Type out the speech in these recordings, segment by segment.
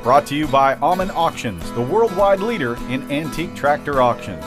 Brought to you by Alman Auctions, the worldwide leader in antique tractor auctions.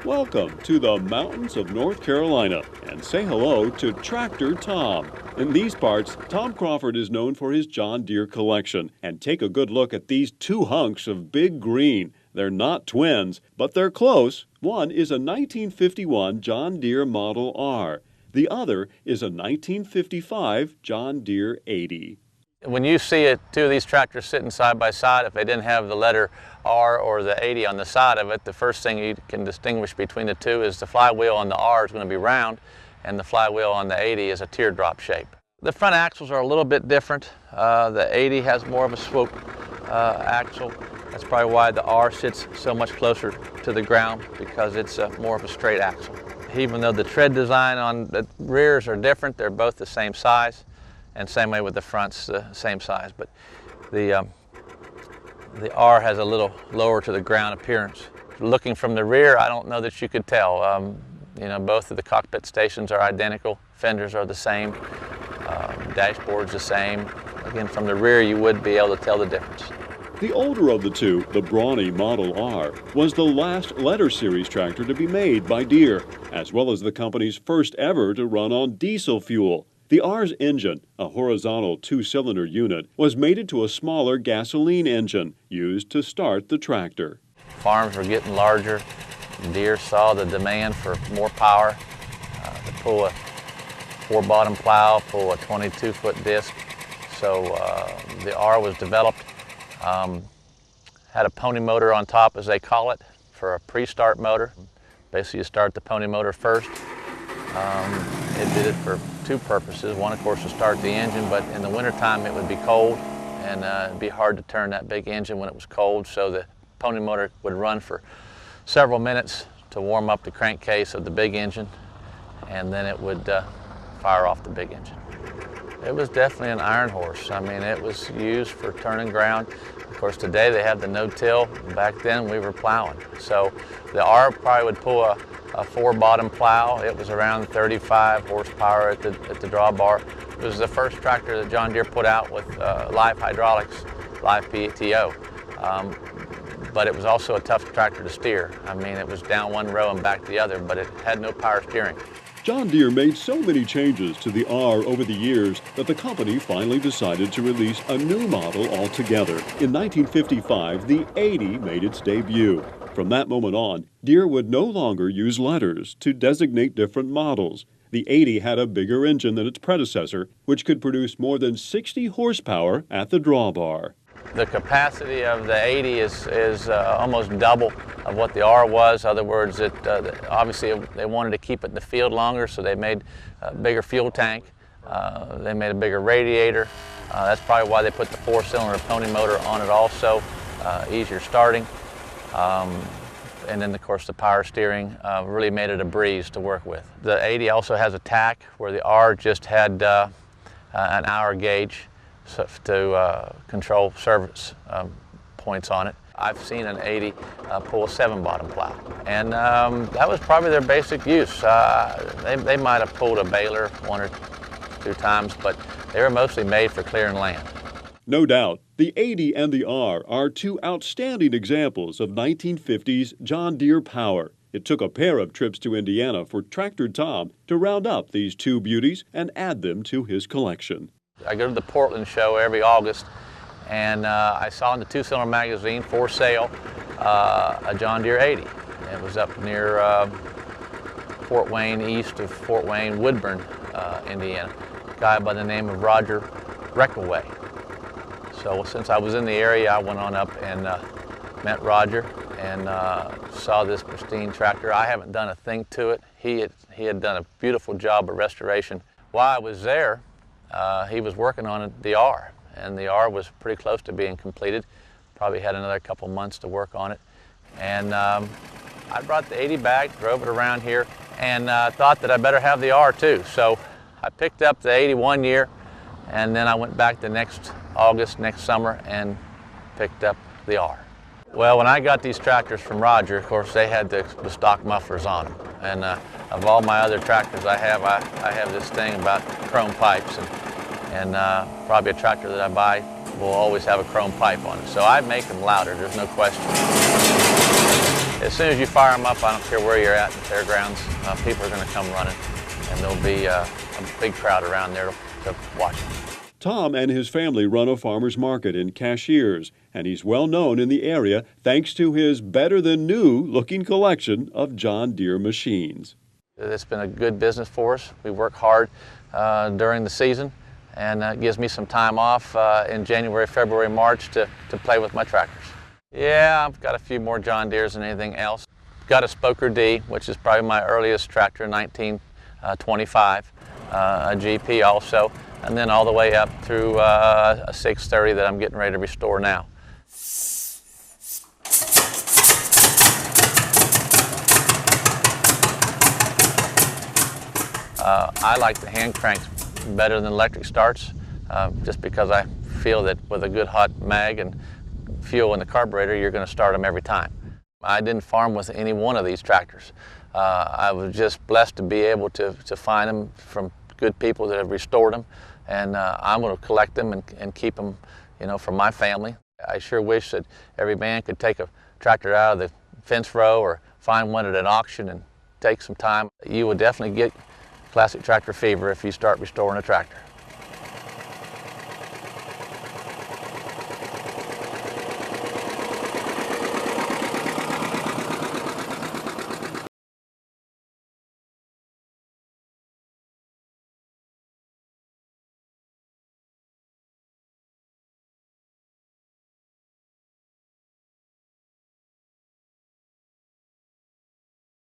Welcome to the mountains of North Carolina, and say hello to Tractor Tom. In these parts, Tom Crawford is known for his John Deere collection. And take a good look at these two hunks of big green. They're not twins, but they're close. One is a 1951 John Deere Model R. The other is a 1955 John Deere 80. When you see two of these tractors sitting side by side, if they didn't have the letter R or the 80 on the side of it, the first thing you can distinguish between the two is the flywheel on the R is going to be round and the flywheel on the 80 is a teardrop shape. The front axles are a little bit different. The 80 has more of a swoop axle. That's probably why the R sits so much closer to the ground, because it's more of a straight axle. Even though the tread design on the rears are different, they're both the same size. And same way with the fronts, the same size, but the R has a little lower to the ground appearance. Looking from the rear, I don't know that you could tell. You know, both of the cockpit stations are identical, fenders are the same, dashboard's the same. Again, from the rear, you would be able to tell the difference. The older of the two, the brawny Model R, was the last letter series tractor to be made by Deere, as well as the company's first ever to run on diesel fuel. The R's engine, a horizontal two-cylinder unit, was mated to a smaller gasoline engine used to start the tractor. Farms were getting larger. Deere saw the demand for more power to pull a four-bottom plow, pull a 22-foot disc. So the R was developed. Had a pony motor on top, as they call it, for a pre-start motor. Basically, you start the pony motor first. It did it for two purposes. One, of course, to start the engine, but in the wintertime it would be cold and it'd be hard to turn that big engine when it was cold, so the pony motor would run for several minutes to warm up the crankcase of the big engine, and then it would fire off the big engine. It was definitely an iron horse. I mean, it was used for turning ground. Of course, today they have the no-till. Back then we were plowing. So the R probably would pull a four-bottom plow. It was around 35 horsepower at the drawbar. It was the first tractor that John Deere put out with live hydraulics, live PTO. But it was also a tough tractor to steer. I mean, it was down one row and back the other, but it had no power steering. John Deere made so many changes to the R over the years that the company finally decided to release a new model altogether. In 1955, the 80 made its debut. From that moment on, Deere would no longer use letters to designate different models. The 80 had a bigger engine than its predecessor, which could produce more than 60 horsepower at the drawbar. The capacity of the 80 is almost double of what the R was. In other words, obviously they wanted to keep it in the field longer, so they made a bigger fuel tank. They made a bigger radiator. That's probably why they put the four-cylinder pony motor on it also, easier starting. And then, of course, the power steering really made it a breeze to work with. The 80 also has a tack, where the R just had an hour gauge to control service points on it. I've seen an 80 pull a seven-bottom plow, and that was probably their basic use. They might have pulled a baler one or two times, but they were mostly made for clearing land. No doubt, the 80 and the R are two outstanding examples of 1950s John Deere power. It took a pair of trips to Indiana for Tractor Tom to round up these two beauties and add them to his collection. I go to the Portland show every August, and I saw in the two-cylinder magazine for sale a John Deere 80. It was up near Fort Wayne, east of Fort Wayne, Woodburn, Indiana. A guy by the name of Roger Reckaway. So since I was in the area, I went on up and met Roger and saw this pristine tractor. I haven't done a thing to it. He had done a beautiful job of restoration. While I was there, he was working on the R, and the R was pretty close to being completed. Probably had another couple months to work on it. And I brought the 80 back, drove it around here, and thought that I better have the R too. So I picked up the 80 one year, and then I went back the next August, next summer, and picked up the R. Well, when I got these tractors from Roger, of course, they had the stock mufflers on them. And of all my other tractors I have this thing about chrome pipes. And and probably a tractor that I buy will always have a chrome pipe on it. So I make them louder, there's no question. As soon as you fire them up, I don't care where you're at in the fairgrounds, people are going to come running, and there'll be a big crowd around there to watch them. Tom and his family run a farmer's market in Cashiers, and he's well known in the area thanks to his better-than-new looking collection of John Deere machines. It's been a good business for us. We work hard during the season, and it gives me some time off in January, February, March to play with my tractors. Yeah, I've got a few more John Deeres than anything else. Got a Spoker D, which is probably my earliest tractor, 1925, a GP also, and then all the way up through a 630 that I'm getting ready to restore now. I like the hand cranks better than electric starts, just because I feel that with a good hot mag and fuel in the carburetor, you're going to start them every time. I didn't farm with any one of these tractors. I was just blessed to be able to find them from good people that have restored them, and I'm going to collect them and keep them, for my family. I sure wish that every man could take a tractor out of the fence row or find one at an auction and take some time. You will definitely get classic tractor fever if you start restoring a tractor.